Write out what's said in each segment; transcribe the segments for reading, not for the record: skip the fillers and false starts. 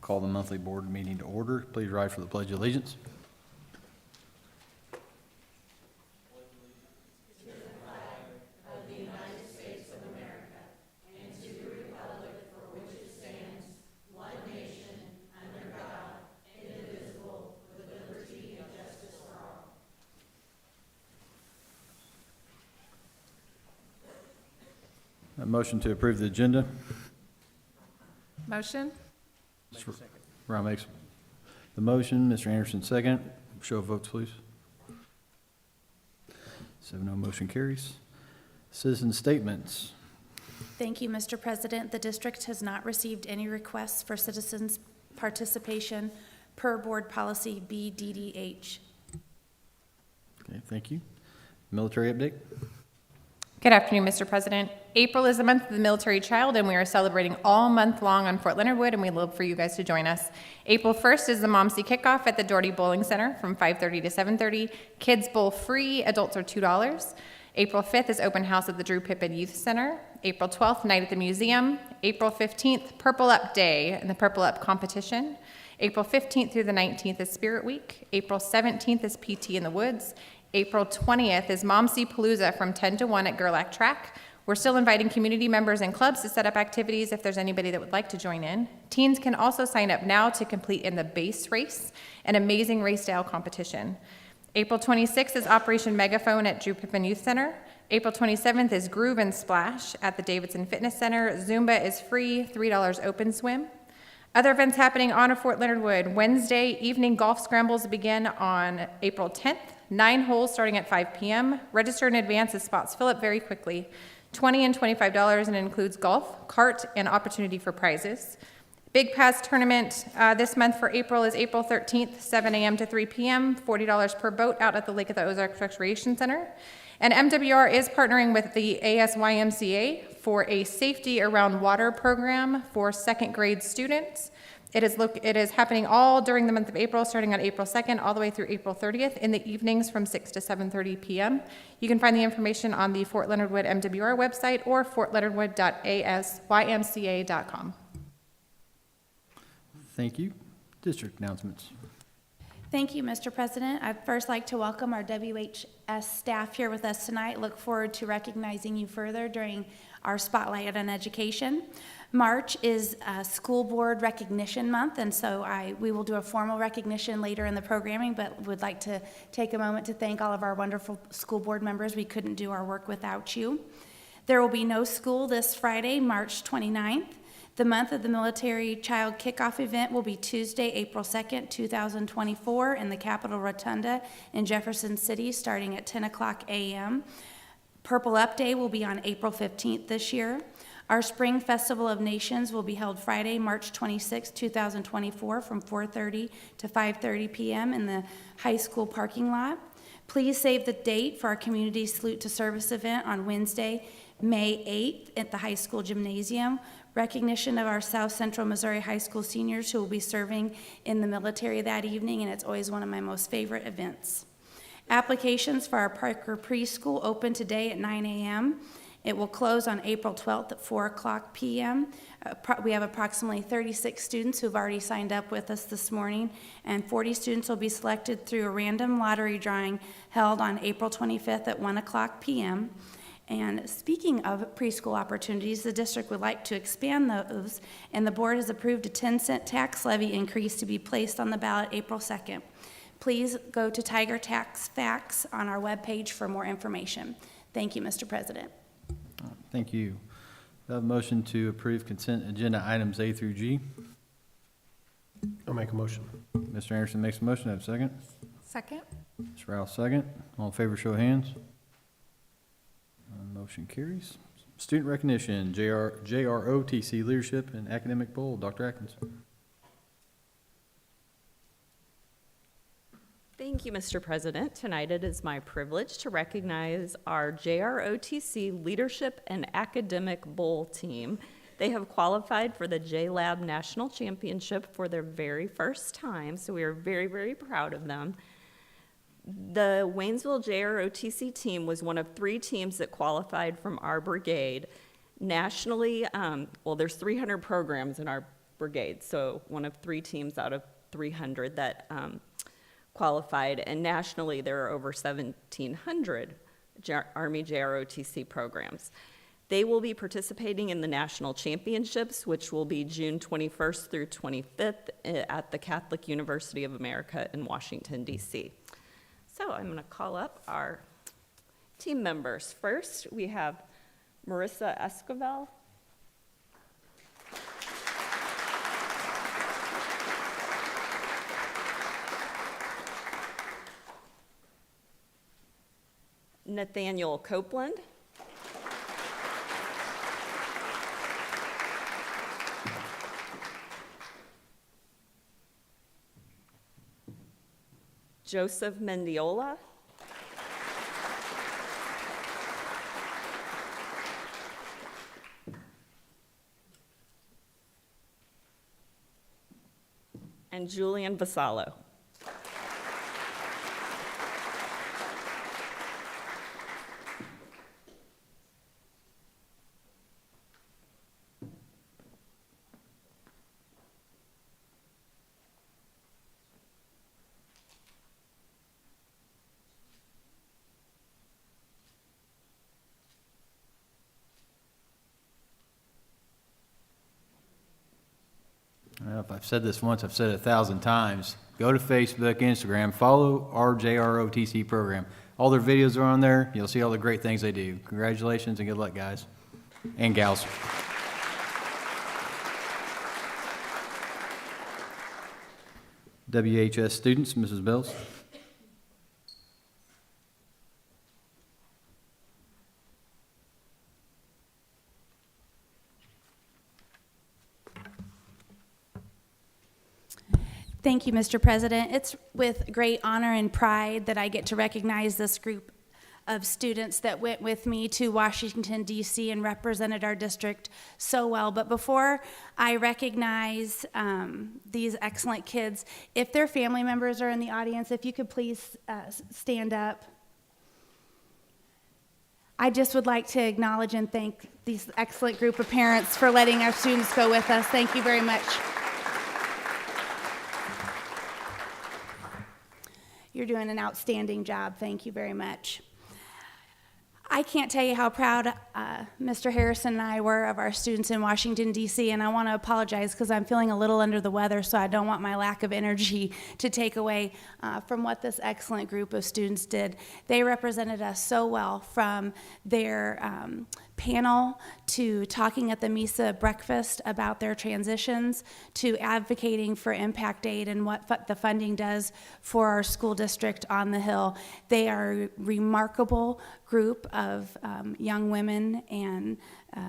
Call the monthly board meeting to order. Please rise for the Pledge of Allegiance. A motion to approve the agenda. Motion? Ron makes the motion. Mr. Anderson, second. Show of votes, please. 7-0, motion carries. Citizen statements. Thank you, Mr. President. The district has not received any requests for citizens' participation per board policy BDDH. Okay, thank you. Military update. Good afternoon, Mr. President. April is the month of the military child, and we are celebrating all month long on Fort Leonard Wood, and we love for you guys to join us. April 1st is the Momsey Kickoff at the Doherty Bowling Center from 5:30 to 7:30. Kids bowl free, adults are $2. April 5th is open house at the Drew Pippin Youth Center. April 12th, night at the museum. April 15th, Purple Up Day and the Purple Up competition. April 15th through the 19th is Spirit Week. April 17th is PT in the Woods. April 20th is Momsey Palooza from 10 to 1 at Gerlach Track. We're still inviting community members and clubs to set up activities if there's anybody that would like to join in. Teens can also sign up now to compete in the base race, an amazing race-style competition. April 26th is Operation Megaphone at Drew Pippin Youth Center. April 27th is Groove and Splash at the Davidson Fitness Center. Zumba is free, $3 open swim. Other events happening on Fort Leonard Wood. Wednesday evening golf scrambles begin on April 10th. 9 holes starting at 5 p.m. Register in advance as spots fill up very quickly. $20 and $25 and includes golf, cart, and opportunity for prizes. Big Pass tournament this month for April is April 13th, 7 a.m. to 3 p.m., $40 per boat out at the Lake of the Ozarks Recreation Center. And MWR is partnering with the ASYMCA for a Safety Around Water program for second grade students. It is happening all during the month of April, starting on April 2nd all the way through April 30th in the evenings from 6 to 7:30 p.m. You can find the information on the Fort Leonard Wood MWR website or fortleonardwood.asymca.com. Thank you. District announcements. Thank you, Mr. President. I'd first like to welcome our WHS staff here with us tonight. Look forward to recognizing you further during our Spotlight on Education. March is School Board Recognition Month, and so we will do a formal recognition later in the programming, but would like to take a moment to thank all of our wonderful school board members. We couldn't do our work without you. There will be no school this Friday, March 29th. The month of the Military Child Kickoff event will be Tuesday, April 2nd, 2024 in the Capitol Rotunda in Jefferson City starting at 10 o'clock a.m. Purple Up Day will be on April 15th this year. Our Spring Festival of Nations will be held Friday, March 26, 2024 from 4:30 to 5:30 p.m. in the high school parking lot. Please save the date for our Community Salute to Service event on Wednesday, May 8th at the high school gymnasium. Recognition of our South Central Missouri High School seniors who will be serving in the military that evening, and it's always one of my most favorite events. Applications for our Parker Preschool open today at 9 a.m. It will close on April 12th at 4 o'clock p.m. We have approximately 36 students who've already signed up with us this morning, and 40 students will be selected through a random lottery drawing held on April 25th at 1 o'clock p.m. And speaking of preschool opportunities, the district would like to expand those, and the board has approved a 10-cent tax levy increase to be placed on the ballot April 2nd. Please go to Tiger Tax Facts on our webpage for more information. Thank you, Mr. President. Thank you. We have a motion to approve consent agenda items A through G. I'll make a motion. Mr. Anderson makes a motion. Have a second. Second? Mr. Rouse, second. All in favor, show of hands. Motion carries. Student recognition, JROTC Leadership and Academic Bowl. Dr. Atkins. Thank you, Mr. President. Tonight it is my privilege to recognize our JROTC Leadership and Academic Bowl team. They have qualified for the JLab National Championship for their very first time, so we are very, very proud of them. The Waynesville JROTC team was one of 3 teams that qualified from our brigade. Nationally, well, there's 300 programs in our brigade, so one of 3 teams out of 300 that qualified, and nationally there are over 1,700 Army JROTC programs. They will be participating in the national championships, which will be June 21st through 25th at the Catholic University of America in Washington, D.C. So I'm going to call up our team members. First, we have Marissa Esquivel. Nathaniel Copeland. Joseph Mendiola. And Julian Vassallo. Well, if I've said this once, I've said it 1,000 times. Go to Facebook, Instagram, follow our JROTC program. All their videos are on there. You'll see all the great things they do. Congratulations and good luck, guys and gals. WHS students, Mrs. Bills. Thank you, Mr. President. It's with great honor and pride that I get to recognize this group of students that went with me to Washington, D.C. and represented our district so well. But before I recognize these excellent kids, if their family members are in the audience, if you could please stand up. I just would like to acknowledge and thank these excellent group of parents for letting our students go with us. Thank you very much. You're doing an outstanding job. Thank you very much. I can't tell you how proud Mr. Harrison and I were of our students in Washington, D.C., and I want to apologize because I'm feeling a little under the weather, so I don't want my lack of energy to take away from what this excellent group of students did. They represented us so well, from their panel to talking at the MISA breakfast about their transitions to advocating for impact aid and what the funding does for our school district on the Hill. They are a remarkable group of young women and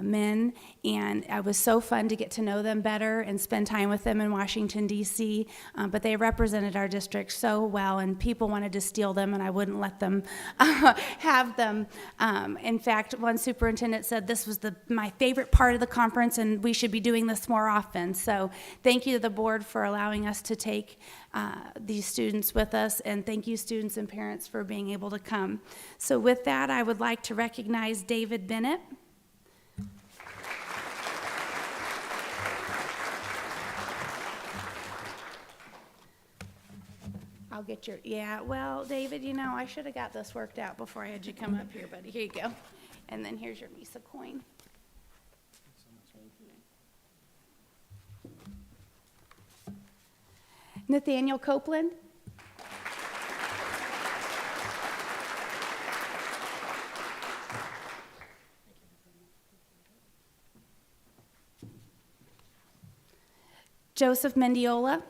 men, and it was so fun to get to know them better and spend time with them in Washington, D.C., but they represented our district so well, and people wanted to steal them, and I wouldn't let them have them. In fact, one superintendent said this was my favorite part of the conference, and we should be doing this more often. So thank you to the board for allowing us to take these students with us, and thank you, students and parents, for being able to come. So with that, I would like to recognize David Bennett. I'll get your, yeah, well, David, you know, I should have got this worked out before I had you come up here, buddy. Here you go. And then here's your MISA coin. Nathaniel Copeland. Joseph Mendiola.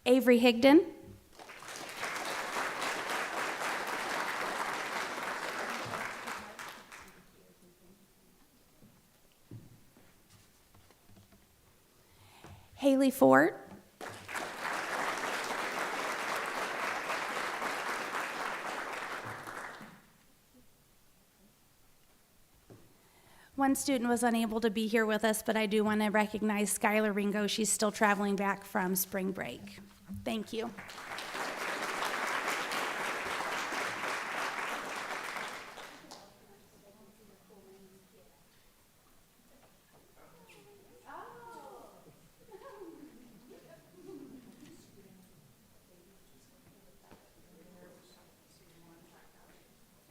Avery Higdon. Haley Fort. One student was unable to be here with us, but I do want to recognize Skylar Ringo. She's still traveling back from spring break. Thank you.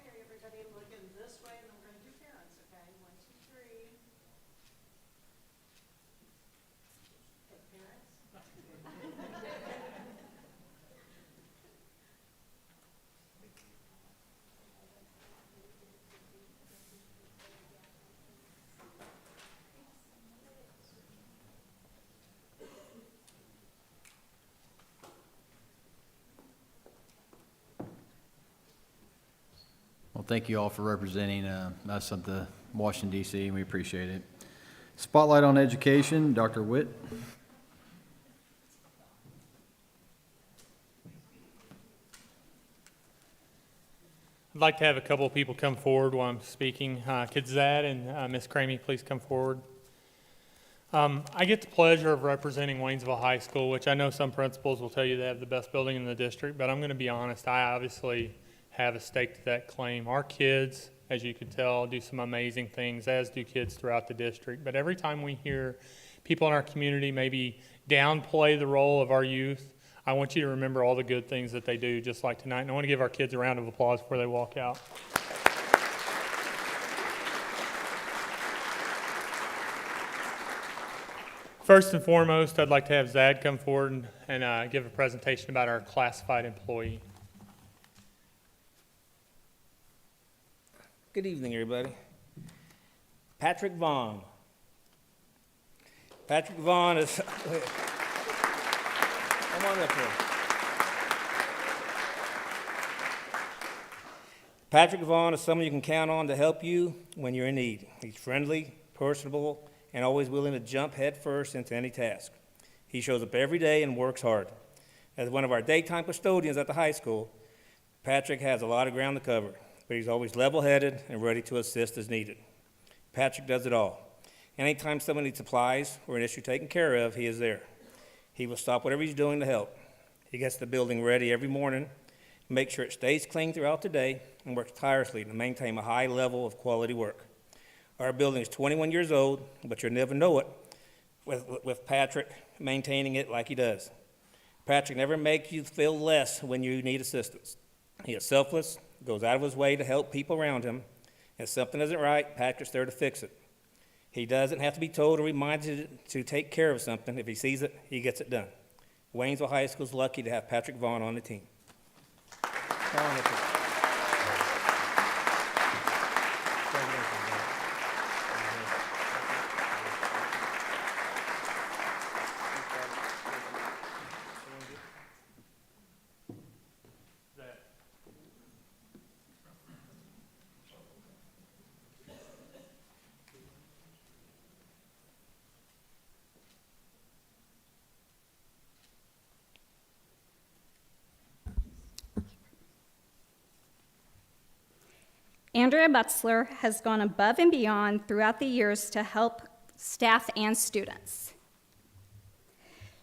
Everybody looking this way, and then we're gonna do parents, okay? 1, 2, 3. Okay, parents. Well, thank you all for representing us at the Washington DC, and we appreciate it. Spotlight on Education, Dr. Witt. I'd like to have a couple of people come forward while I'm speaking. Could Zad and Ms. Cramey please come forward? I get the pleasure of representing Waynesville High School, which I know some principals will tell you they have the best building in the district, but I'm going to be honest, I obviously have a stake to that claim. Our kids, as you can tell, do some amazing things, as do kids throughout the district. But every time we hear people in our community maybe downplay the role of our youth, I want you to remember all the good things that they do, just like tonight. And I want to give our kids a round of applause before they walk out. First and foremost, I'd like to have Zad come forward and give a presentation about our classified employee. Good evening, everybody. Patrick Vaughn. Patrick Vaughn is. Come on up here. Patrick Vaughn is someone you can count on to help you when you're in need. He's friendly, personable, and always willing to jump headfirst into any task. He shows up every day and works hard. As one of our daytime custodians at the high school, Patrick has a lot of ground to cover, but he's always level-headed and ready to assist as needed. Patrick does it all. Anytime someone needs supplies or an issue taken care of, he is there. He will stop whatever he's doing to help. He gets the building ready every morning, makes sure it stays clean throughout the day, and works tirelessly to maintain a high level of quality work. Our building is 21 years old, but you'll never know it with Patrick maintaining it like he does. Patrick never makes you feel less when you need assistance. He is selfless, goes out of his way to help people around him. If something isn't right, Patrick's there to fix it. He doesn't have to be told or reminded to take care of something. If he sees it, he gets it done. Waynesville High School is lucky to have Patrick Vaughn on the team. Come on up here. Andrea Butzler has gone above and beyond throughout the years to help staff and students.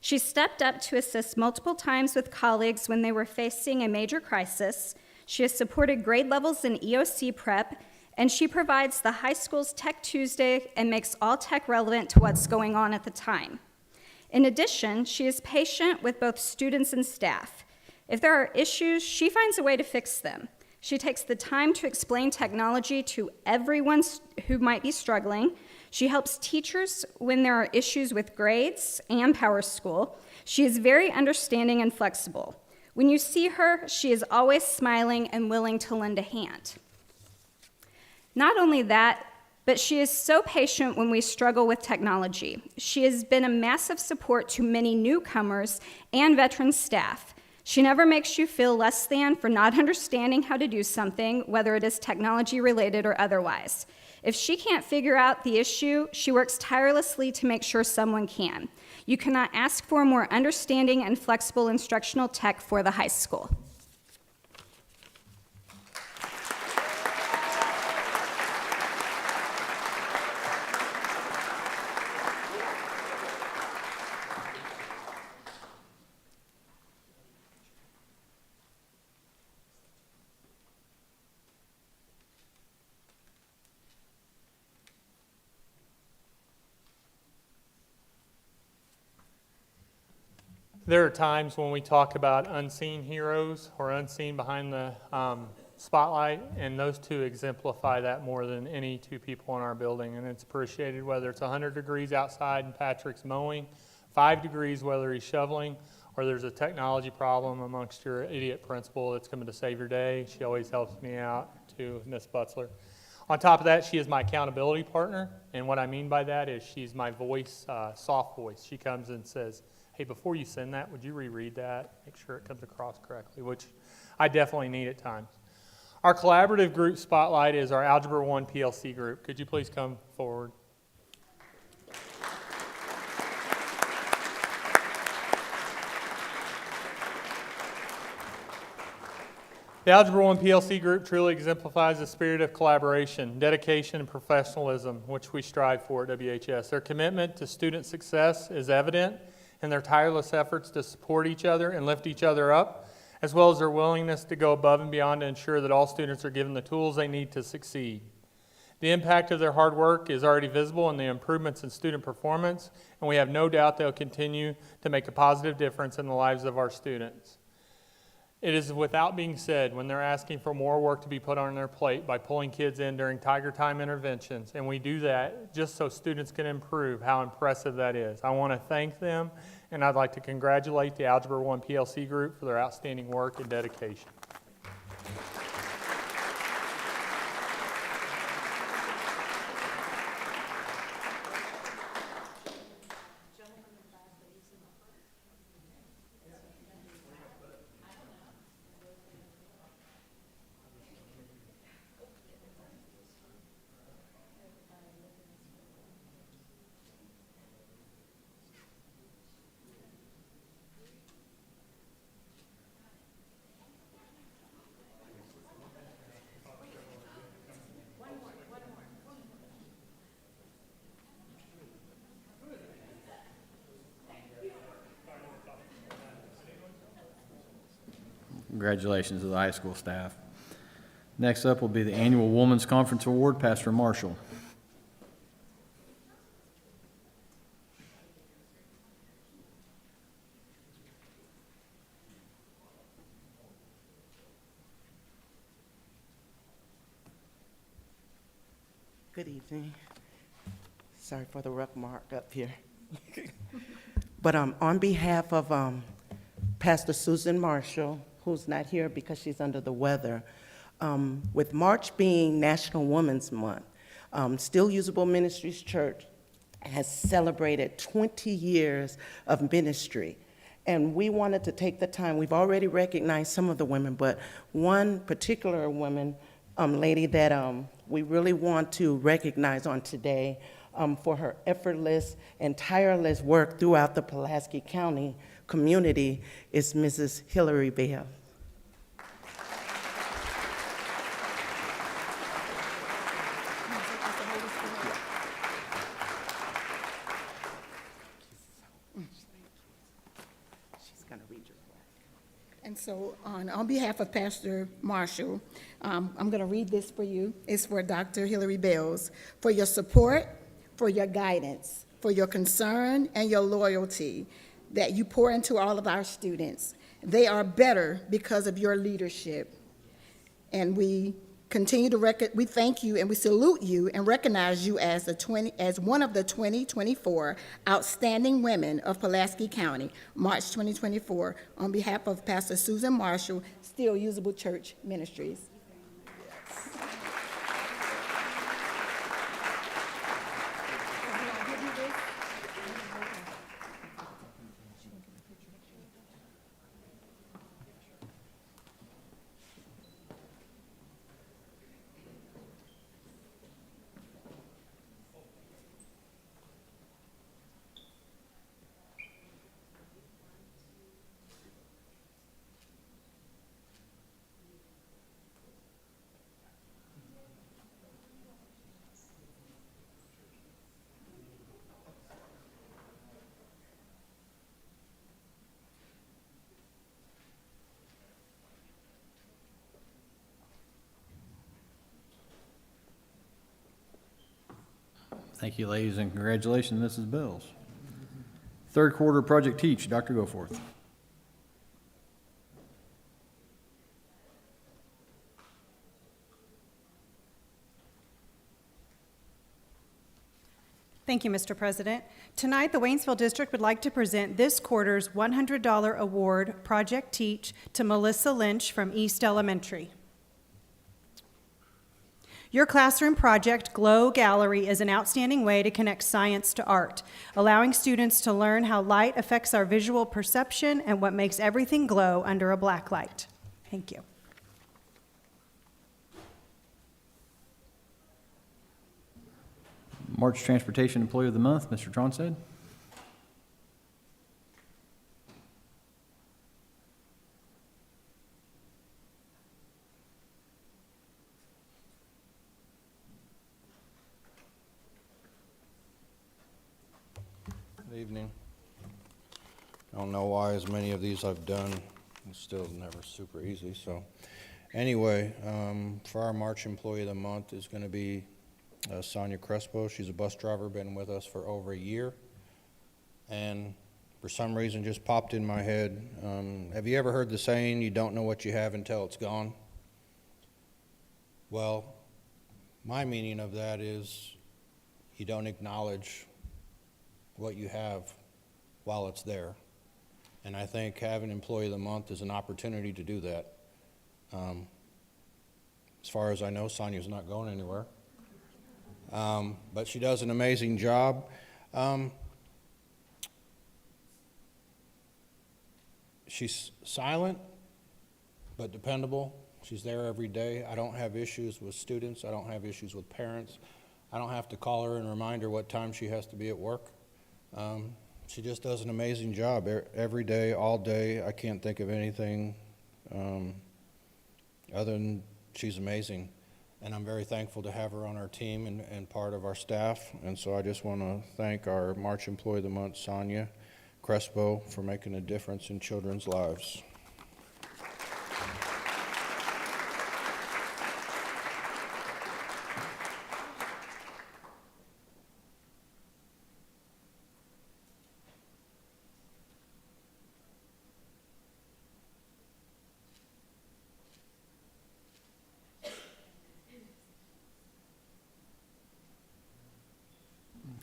She stepped up to assist multiple times with colleagues when they were facing a major crisis. She has supported grade levels in EOC prep, and she provides the high school's Tech Tuesday and makes all tech relevant to what's going on at the time. In addition, she is patient with both students and staff. If there are issues, she finds a way to fix them. She takes the time to explain technology to everyone who might be struggling. She helps teachers when there are issues with grades and PowerSchool. She is very understanding and flexible. When you see her, she is always smiling and willing to lend a hand. Not only that, but she is so patient when we struggle with technology. She has been a massive support to many newcomers and veteran staff. She never makes you feel less than for not understanding how to do something, whether it is technology related or otherwise. If she can't figure out the issue, she works tirelessly to make sure someone can. You cannot ask for a more understanding and flexible instructional tech for the high school. There are times when we talk about unseen heroes or unseen behind the spotlight, and those two exemplify that more than any two people in our building, and it's appreciated whether it's 100 degrees outside and Patrick's mowing, 5 degrees whether he's shoveling, or there's a technology problem amongst your idiot principal that's coming to save your day. She always helps me out too, Miss Butzler. On top of that, she is my accountability partner, and what I mean by that is she's my voice, soft voice. She comes and says, hey, before you send that, would you reread that? Make sure it comes across correctly, which I definitely need at times. Our collaborative group spotlight is our Algebra 1 PLC group. Could you please come forward? The Algebra 1 PLC group truly exemplifies the spirit of collaboration, dedication, and professionalism, which we strive for at WHS. Their commitment to student success is evident in their tireless efforts to support each other and lift each other up, as well as their willingness to go above and beyond to ensure that all students are given the tools they need to succeed. The impact of their hard work is already visible in the improvements in student performance, and we have no doubt they'll continue to make a positive difference in the lives of our students. It is without being said when they're asking for more work to be put on their plate by pulling kids in during Tiger Time interventions, and we do that just so students can improve, how impressive that is. I want to thank them, and I'd like to congratulate the Algebra 1 PLC group for their outstanding work and dedication. Congratulations to the high school staff. Next up will be the Annual Women's Conference Award, Pastor Marshall. Good evening. Sorry for the rough mark up here. But on behalf of Pastor Susan Marshall, who's not here because she's under the weather, with March being National Women's Month, Still Usable Ministries Church has celebrated 20 years of ministry. And we wanted to take the time, we've already recognized some of the women, but one particular woman, lady that we really want to recognize on today for her effortless and tireless work throughout the Pulaski County community is Mrs. Hillary Bell. She's going to read your plaque. And so on behalf of Pastor Marshall, I'm going to read this for you. It's for Dr. Hillary Bells. For your support, for your guidance, for your concern and your loyalty that you pour into all of our students. They are better because of your leadership. And we continue to we thank you and we salute you and recognize you as one of the 2024 Outstanding Women of Pulaski County, March 2024, on behalf of Pastor Susan Marshall, Still Usable Church Ministries. Thank you, ladies, and congratulations, Mrs. Bells. Third quarter project teach, Dr. Goforth. Thank you, Mr. President. Tonight, the Waynesville District would like to present this quarter's $100 award, Project Teach, to Melissa Lynch from East Elementary. Your classroom project, Glow Gallery, is an outstanding way to connect science to art, allowing students to learn how light affects our visual perception and what makes everything glow under a black light. Thank you. March Transportation Employee of the Month, Mr. Tronstad. Good evening. I don't know why as many of these I've done, it's still never super easy, so. Anyway, for our March Employee of the Month is going to be Sonia Crespo. She's a bus driver, been with us for over a year, and for some reason just popped in my head. Have you ever heard the saying, you don't know what you have until it's gone? Well, my meaning of that is you don't acknowledge what you have while it's there. And I think having Employee of the Month is an opportunity to do that. As far as I know, Sonia's not going anywhere. But she does an amazing job. She's silent, but dependable. She's there every day. I don't have issues with students. I don't have issues with parents. I don't have to call her and remind her what time she has to be at work. She just does an amazing job every day, all day. I can't think of anything other than she's amazing. And I'm very thankful to have her on our team and part of our staff. And so I just want to thank our March Employee of the Month, Sonia Crespo, for making a difference in children's lives.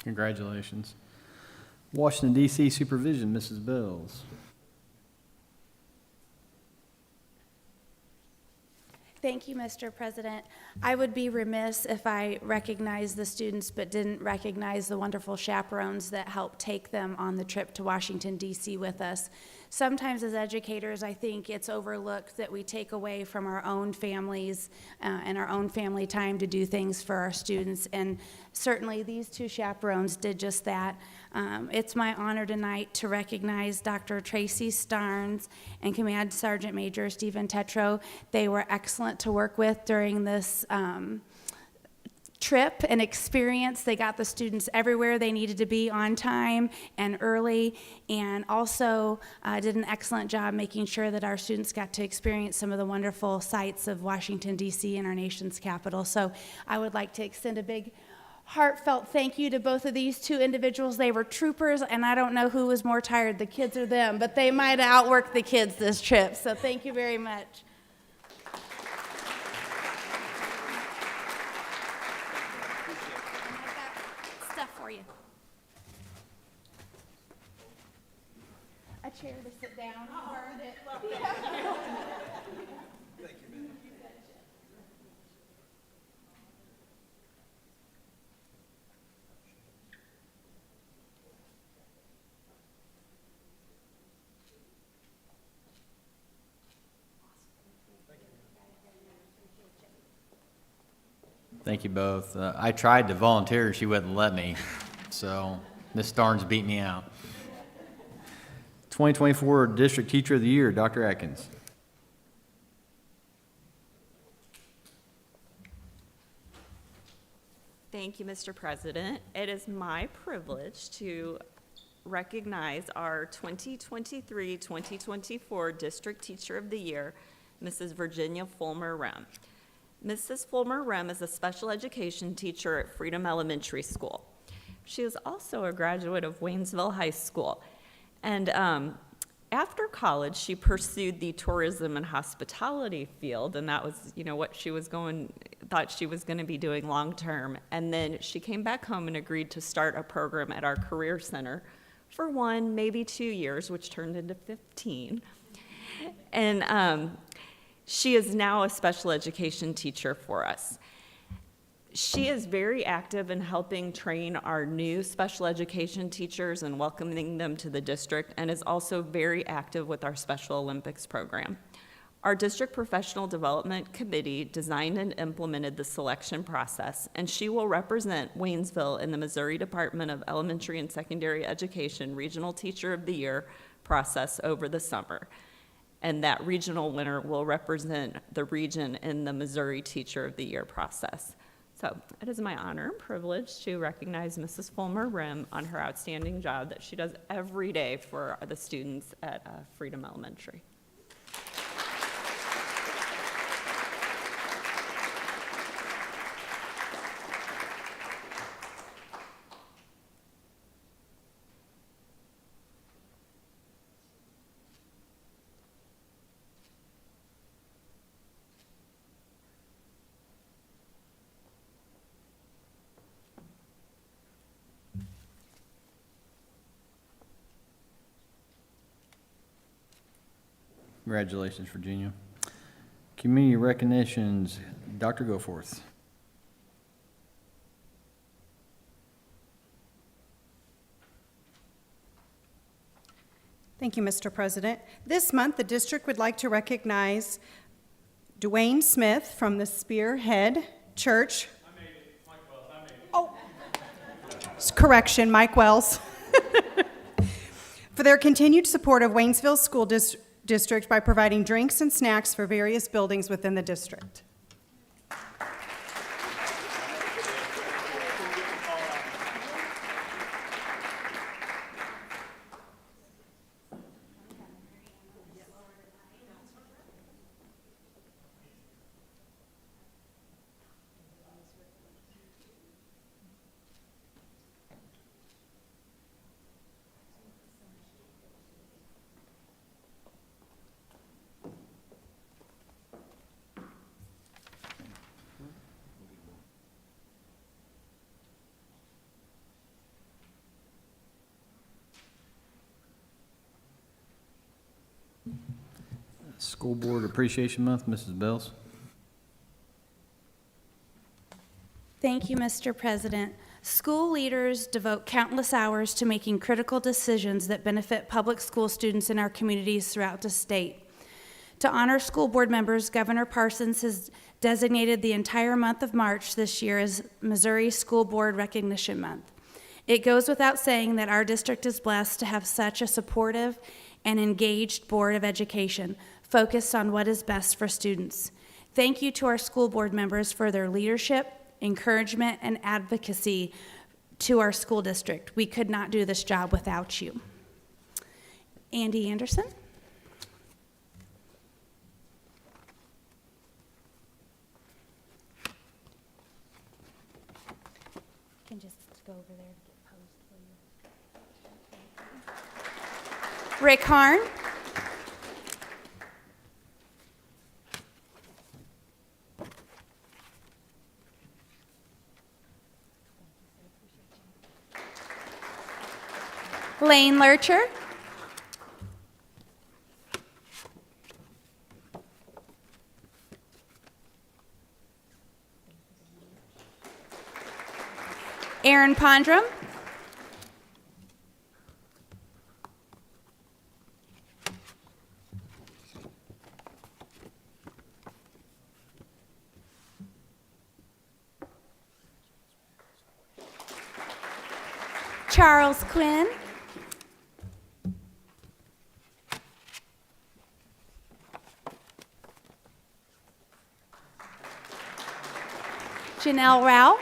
Congratulations. Washington, D.C. Supervision, Mrs. Bells. Thank you, Mr. President. I would be remiss if I recognized the students but didn't recognize the wonderful chaperones that helped take them on the trip to Washington, D.C. with us. Sometimes as educators, I think it's overlooked that we take away from our own families and our own family time to do things for our students, and certainly these two chaperones did just that. It's my honor tonight to recognize Dr. Tracy Starnes and Command Sergeant Major Stephen Tetro. They were excellent to work with during this trip and experience. They got the students everywhere they needed to be on time and early, and also did an excellent job making sure that our students got to experience some of the wonderful sights of Washington, D.C. and our nation's capital. So I would like to extend a big heartfelt thank you to both of these two individuals. They were troopers, and I don't know who was more tired, the kids or them, but they might have outworked the kids this trip. So thank you very much. Stuff for you. A chair to sit down. I earned it. Thank you, man. Thank you both. I tried to volunteer, she wouldn't let me, so Ms. Starnes beat me out. 2024 District Teacher of the Year, Dr. Atkins. Thank you, Mr. President. It is my privilege to recognize our 2023-2024 District Teacher of the Year, Mrs. Virginia Fulmer-Rem. Mrs. Fulmer-Rem is a special education teacher at Freedom Elementary School. She is also a graduate of Waynesville High School. And after college, she pursued the tourism and hospitality field, and that was, what she was going thought she was going to be doing long-term. And then she came back home and agreed to start a program at our Career Center for 1, maybe 2 years, which turned into 15. And she is now a special education teacher for us. She is very active in helping train our new special education teachers and welcoming them to the district, and is also very active with our Special Olympics program. Our District Professional Development Committee designed and implemented the selection process, and she will represent Waynesville in the Missouri Department of Elementary and Secondary Education Regional Teacher of the Year process over the summer. And that regional winner will represent the region in the Missouri Teacher of the Year process. So it is my honor and privilege to recognize Mrs. Fulmer Rim on her outstanding job that she does every day for the students at Freedom Elementary. Congratulations, Virginia. Community recognitions, Dr. Goforth. Thank you, Mr. President. This month, the district would like to recognize Dwayne Smith from the Spearhead Church. I made it. Mike Wells. I made it. Oh, correction, Mike Wells. For their continued support of Waynesville School District by providing drinks and snacks for various buildings within the district. School Board Appreciation Month, Mrs. Bells. Thank you, Mr. President. School leaders devote countless hours to making critical decisions that benefit public school students in our communities throughout the state. To honor school board members, Governor Parsons has designated the entire month of March this year as Missouri School Board Recognition Month. It goes without saying that our district is blessed to have such a supportive and engaged Board of Education focused on what is best for students. Thank you to our school board members for their leadership, encouragement, and advocacy to our school district. We could not do this job without you. Andy Anderson. You can just go over there and get posed for you. Rick Harn. Lane Lurcher. Aaron Pondrum. Charles Quinn. Janelle Rao.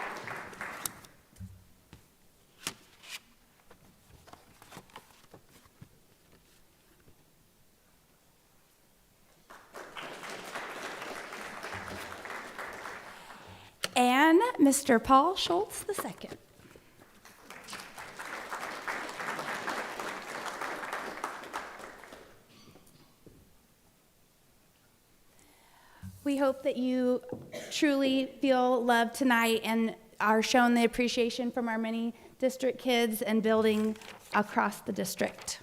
And Mr. Paul Schultz II. We hope that you truly feel loved tonight and are shown the appreciation from our many district kids and building across the district.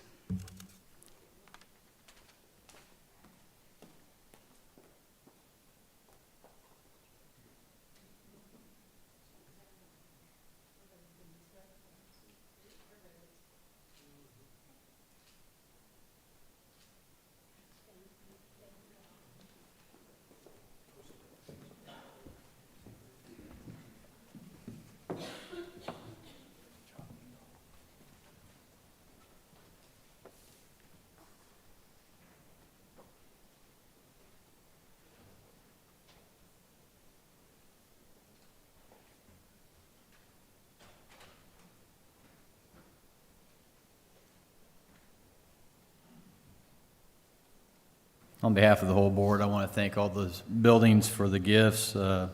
On behalf of the whole board, I want to thank all those buildings for the gifts. I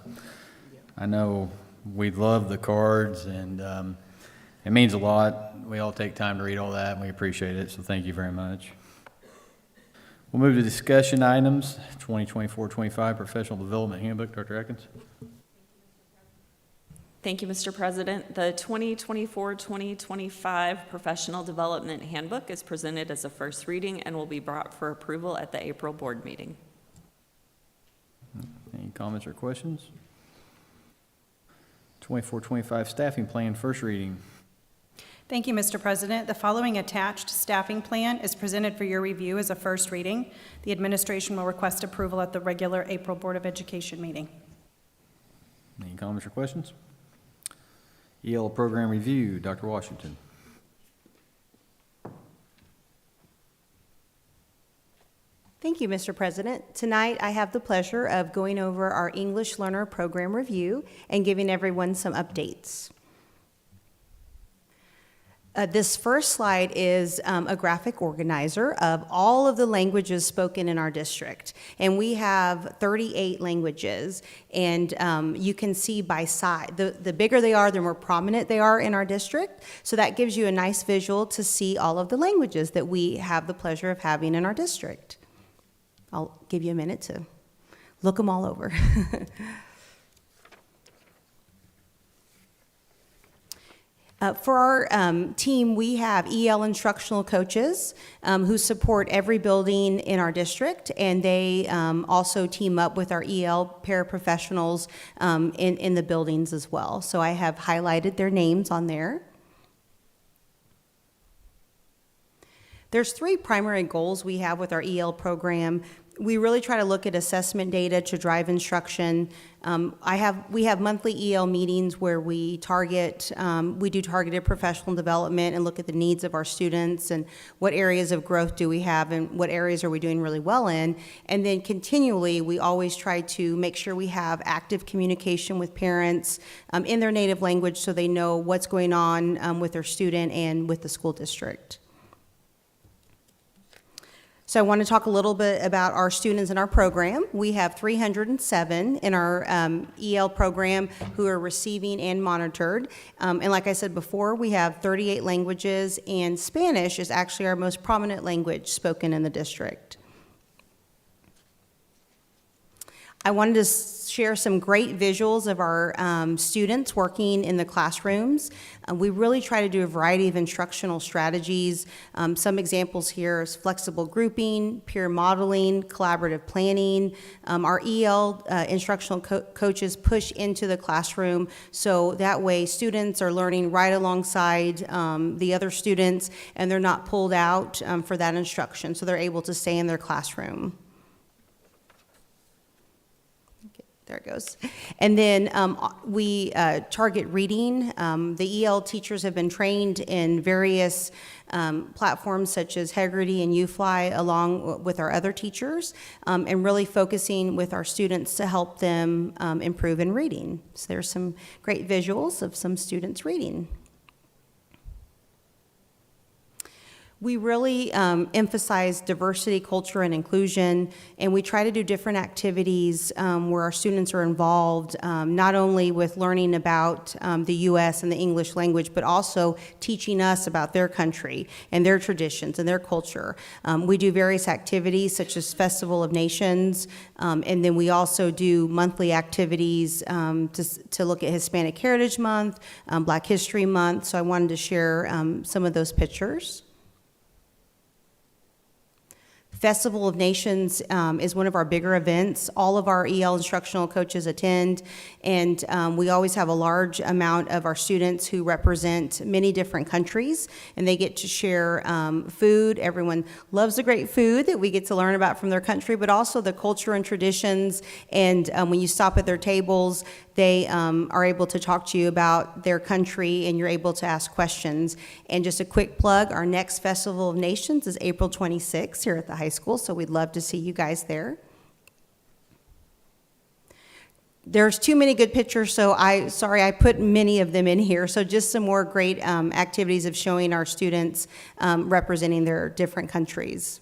know we love the cards, and it means a lot. We all take time to read all that, and we appreciate it, so thank you very much. We'll move to discussion items, 2024-25 Professional Development Handbook. Dr. Atkins. Thank you, Mr. President. The 2024-2025 Professional Development Handbook is presented as a first reading and will be brought for approval at the April board meeting. Any comments or questions? 24-25 Staffing Plan, first reading. Thank you, Mr. President. The following attached staffing plan is presented for your review as a first reading. The administration will request approval at the regular April Board of Education meeting. Any comments or questions? EL Program Review, Dr. Washington. Thank you, Mr. President. Tonight, I have the pleasure of going over our English Learner Program Review and giving everyone some updates. This first slide is a graphic organizer of all of the languages spoken in our district. And we have 38 languages, and you can see by size. The bigger they are, the more prominent they are in our district. So that gives you a nice visual to see all of the languages that we have the pleasure of having in our district. I'll give you a minute to look them all over. For our team, we have EL instructional coaches who support every building in our district, and they also team up with our EL paraprofessionals in the buildings as well. So I have highlighted their names on there. There's 3 primary goals we have with our EL program. We really try to look at assessment data to drive instruction. We have monthly EL meetings where we do targeted professional development and look at the needs of our students and what areas of growth do we have and what areas are we doing really well in. And then continually, we always try to make sure we have active communication with parents in their native language so they know what's going on with their student and with the school district. So I want to talk a little bit about our students in our program. We have 307 in our EL program who are receiving and monitored. And like I said before, we have 38 languages, and Spanish is actually our most prominent language spoken in the district. I wanted to share some great visuals of our students working in the classrooms. We really try to do a variety of instructional strategies. Some examples here is flexible grouping, peer modeling, collaborative planning. Our EL instructional coaches push into the classroom so that way students are learning right alongside the other students and they're not pulled out for that instruction, so they're able to stay in their classroom. There it goes. And then we target reading. The EL teachers have been trained in various platforms such as Heggerty and UFly along with our other teachers and really focusing with our students to help them improve in reading. So there's some great visuals of some students reading. We really emphasize diversity, culture, and inclusion, and we try to do different activities where our students are involved, not only with learning about the U.S. and the English language, but also teaching us about their country and their traditions and their culture. We do various activities such as Festival of Nations, and then we also do monthly activities to look at Hispanic Heritage Month, Black History Month, so I wanted to share some of those pictures. Festival of Nations is one of our bigger events. All of our EL instructional coaches attend, and we always have a large amount of our students who represent many different countries, and they get to share food. Everyone loves the great food that we get to learn about from their country, but also the culture and traditions, and when you stop at their tables, they are able to talk to you about their country, and you're able to ask questions. And just a quick plug, our next Festival of Nations is April 26th here at the high school, so we'd love to see you guys there. There's too many good pictures, so I put many of them in here. So just some more great activities of showing our students representing their different countries.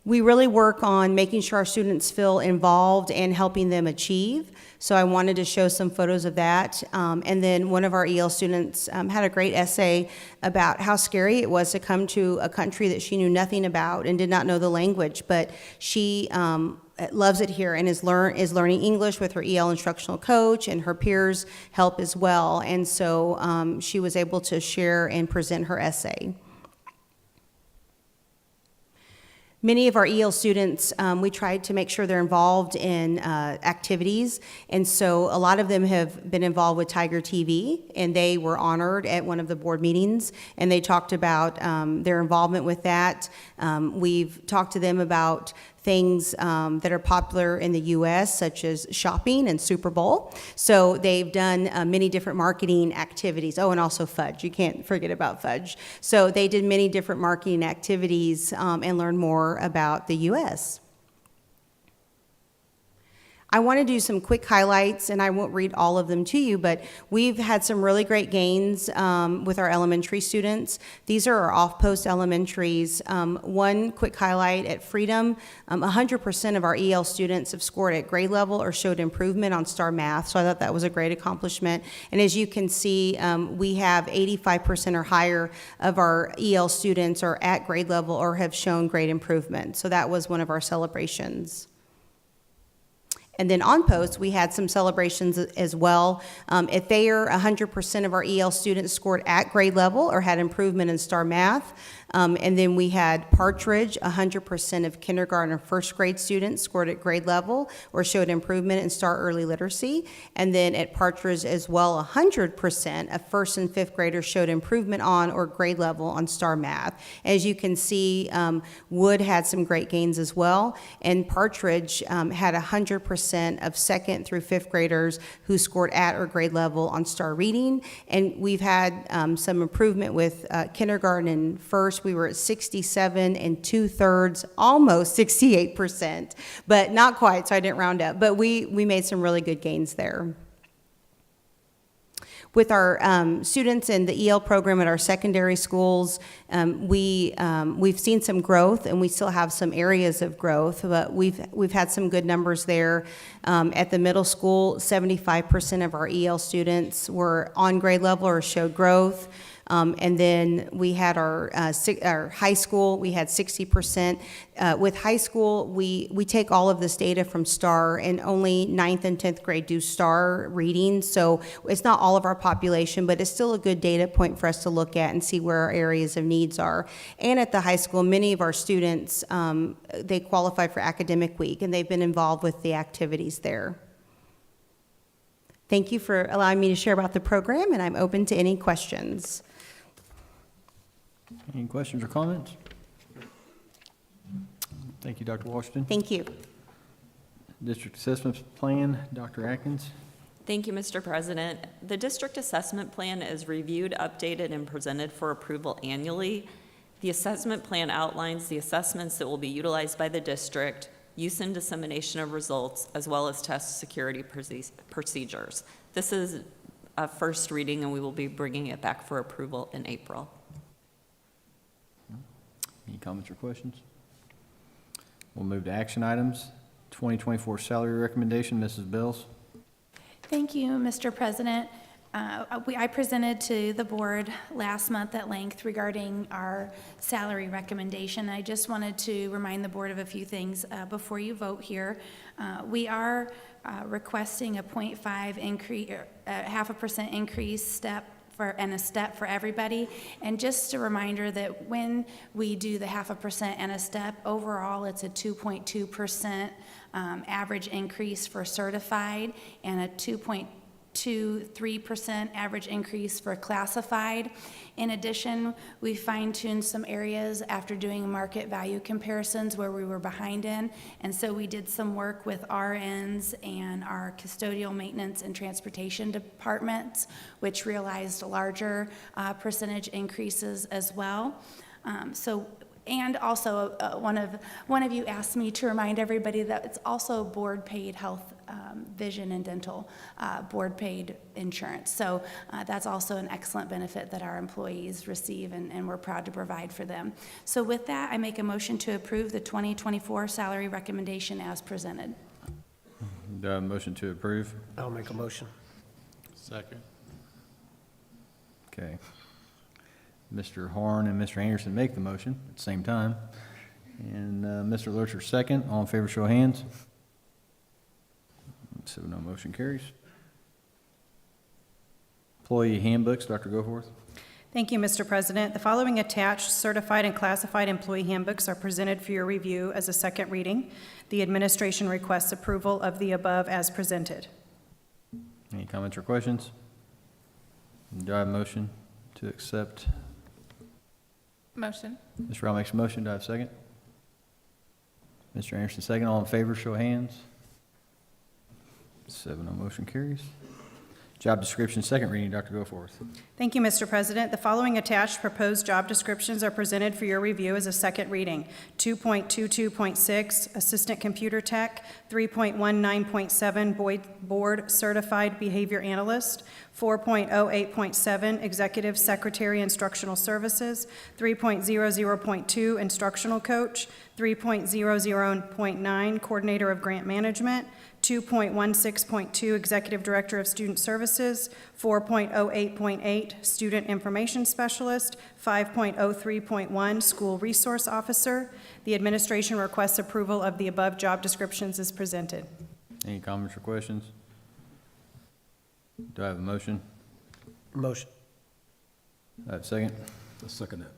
We really work on making sure our students feel involved and helping them achieve. So I wanted to show some photos of that. And then one of our EL students had a great essay about how scary it was to come to a country that she knew nothing about and did not know the language, but she loves it here and is learning English with her EL instructional coach, and her peers help as well. And so she was able to share and present her essay. Many of our EL students, we tried to make sure they're involved in activities, and so a lot of them have been involved with Tiger TV, and they were honored at one of the board meetings, and they talked about their involvement with that. We've talked to them about things that are popular in the U.S., such as shopping and Super Bowl. So they've done many different marketing activities. Oh, and also fudge. You can't forget about fudge. So they did many different marketing activities and learned more about the U.S. I want to do some quick highlights, and I won't read all of them to you, but we've had some really great gains with our elementary students. These are our off-post elementaries. One quick highlight at Freedom, 100% of our EL students have scored at grade level or showed improvement on STAR Math, so I thought that was a great accomplishment. And as you can see, we have 85% or higher of our EL students are at grade level or have shown great improvement. So that was one of our celebrations. And then on post, we had some celebrations as well. At Thayer, 100% of our EL students scored at grade level or had improvement in STAR Math. And then we had Partridge, 100% of kindergarten and first grade students scored at grade level or showed improvement in STAR Early Literacy. And then at Partridge as well, 100% of first and fifth graders showed improvement on or grade level on STAR Math. As you can see, Wood had some great gains as well. And Partridge had 100% of second through fifth graders who scored at or grade level on STAR Reading. And we've had some improvement with kindergarten and first. We were at 67 and 2/3, almost 68%, but not quite, so I didn't round up. But we made some really good gains there. With our students in the EL program at our secondary schools, we've seen some growth, and we still have some areas of growth, but we've had some good numbers there. At the middle school, 75% of our EL students were on grade level or showed growth. And then we had our high school, we had 60%. With high school, we take all of this data from STAR, and only 9th and 10th grade do STAR reading. So it's not all of our population, but it's still a good data point for us to look at and see where our areas of needs are. And at the high school, many of our students, they qualify for Academic Week, and they've been involved with the activities there. Thank you for allowing me to share about the program, and I'm open to any questions. Any questions or comments? Thank you, Dr. Washington. Thank you. District Assessment Plan, Dr. Atkins. Thank you, Mr. President. The district assessment plan is reviewed, updated, and presented for approval annually. The assessment plan outlines the assessments that will be utilized by the district, use and dissemination of results, as well as test security procedures. This is first reading, and we will be bringing it back for approval in April. Any comments or questions? We'll move to action items. 2024 salary recommendation, Mrs. Bills. Thank you, Mr. President. I presented to the board last month at length regarding our salary recommendation. I just wanted to remind the board of a few things before you vote here. We are requesting a 0.5 increase, 0.5% increase step and a step for everybody. And just a reminder that when we do the 0.5% and a step, overall it's a 2.2% average increase for certified and a 2.23% average increase for classified. In addition, we fine-tuned some areas after doing market value comparisons where we were behind in, and so we did some work with RNs and our custodial maintenance and transportation departments, which realized larger percentage increases as well. And also, one of you asked me to remind everybody that it's also board-paid health, vision, and dental board-paid insurance. So that's also an excellent benefit that our employees receive, and we're proud to provide for them. So with that, I make a motion to approve the 2024 salary recommendation as presented. Do I have a motion to approve? I'll make a motion. Second. Okay. Mr. Horn and Mr. Anderson make the motion at the same time. And Mr. Lurcher second. All in favor, show of hands. 7-0, motion carries. Employee handbooks, Dr. Goforth. Thank you, Mr. President. The following attached certified and classified employee handbooks are presented for your review as a second reading. The administration requests approval of the above as presented. Any comments or questions? Do I have a motion to accept? Motion. Mr. Rowell makes a motion. Do I have a second? Mr. Anderson, second. All in favor, show of hands. 7-0, motion carries. Job description, second reading, Dr. Goforth. Thank you, Mr. President. The following attached proposed job descriptions are presented for your review as a second reading. 2.22.6, Assistant Computer Tech. 3.19.7, Board Certified Behavior Analyst. 4.08.7, Executive Secretary Instructional Services. 3.00.2, Instructional Coach. 3.00.9, Coordinator of Grant Management. 2.16.2, Executive Director of Student Services, 4.08.8, Student Information Specialist, 5.03.1, School Resource Officer. The administration requests approval of the above job descriptions as presented. Any comments or questions? Do I have a motion? Motion. Do I have a second? I'll second that.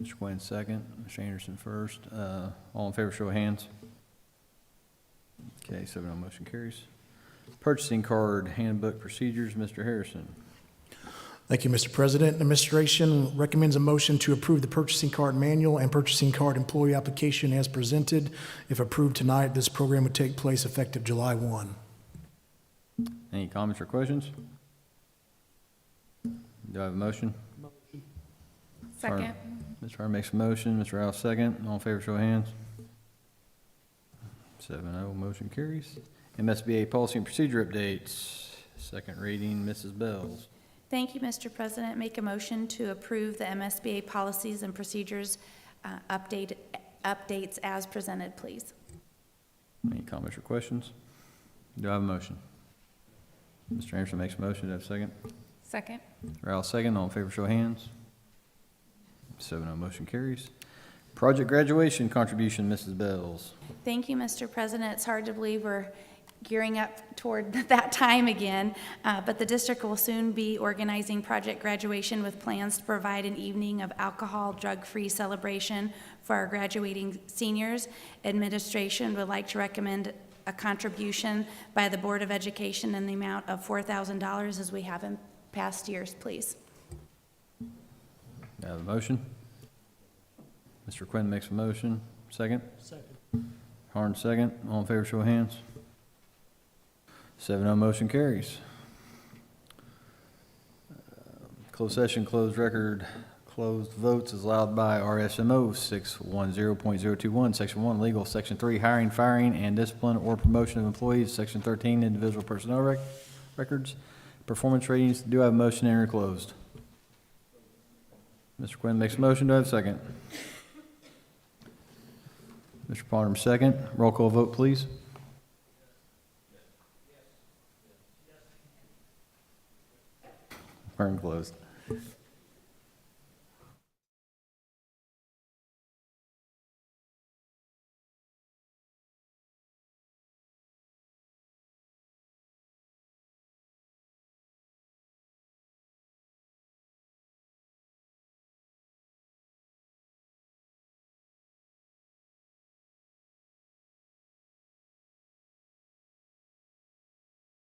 Mr. Quinn, second. Mr. Anderson first. All in favor, show of hands. Okay, 7-0, motion carries. Purchasing card handbook procedures, Mr. Harrison. Thank you, Mr. President. The administration recommends a motion to approve the purchasing card manual and purchasing card employee application as presented. If approved tonight, this program would take place effective July 1. Any comments or questions? Do I have a motion? Second. Mr. Hart makes a motion. Mr. Rouse, second. All in favor, show of hands. 7-0, motion carries. MSBA policy and procedure updates. Second reading, Mrs. Bells. Thank you, Mr. President. Make a motion to approve the MSBA policies and procedures updates as presented, please. Any comments or questions? Do I have a motion? Mr. Anderson makes a motion. Do I have a second? Second. Rouse, second. All in favor, show of hands. 7-0, motion carries. Project graduation contribution, Mrs. Bells. Thank you, Mr. President. It's hard to believe we're gearing up toward that time again, but the district will soon be organizing project graduation with plans to provide an evening of alcohol, drug-free celebration for our graduating seniors. Administration would like to recommend a contribution by the Board of Education in the amount of $4,000 as we have in past years, please. Do I have a motion? Mr. Quinn makes a motion. Second? Second. Harn, second. All in favor, show of hands. 7-0, motion carries. Closed session, closed record, closed votes is allowed by RSMO 610.021, Section 1, legal, Section 3, hiring, firing, and discipline or promotion of employees, Section 13, individual personnel records, Performance ratings, do I have a motion to enter closed? Mr. Quinn makes a motion, do I have a second? Mr. Bonner, second. Roll call vote, please. We're in closed.